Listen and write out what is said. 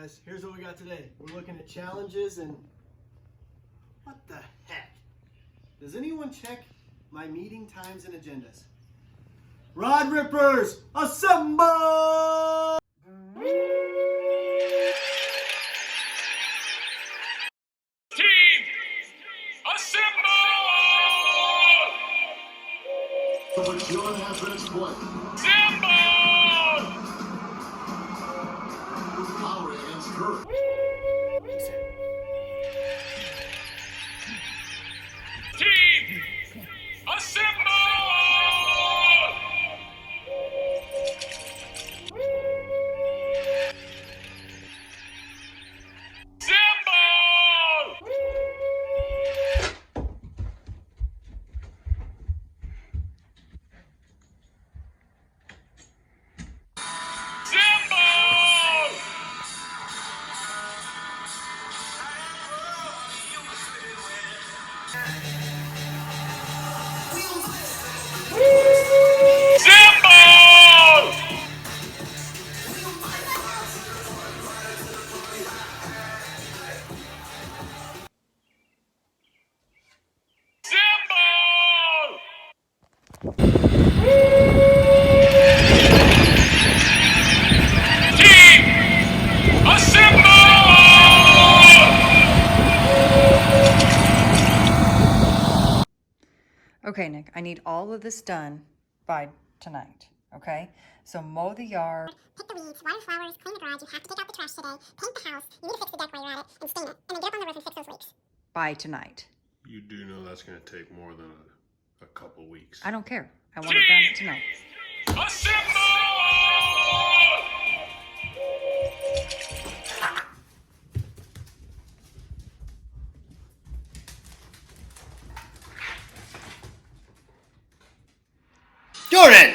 guys, here's what we got today. We're looking at challenges and what the heck? Does anyone check my meeting times and agendas? Rod Rippers, assemble! Team, assemble! Which John has been split. Assemble! Power against Kurt. Team, assemble! Assemble! Assemble! Assemble! Assemble! Team, assemble! Okay, Nick, I need all of this done by tonight, okay? So mow the yard. Pick the weeds, water flowers, clean the garage, you have to take out the trash today, paint the house, you need to fix the deck while you're at it, and stain it, and then get up on the roof and fix those leaks. By tonight. You do know that's going to take more than a couple weeks. I don't care. I want it done tonight. Assemble! Jordan!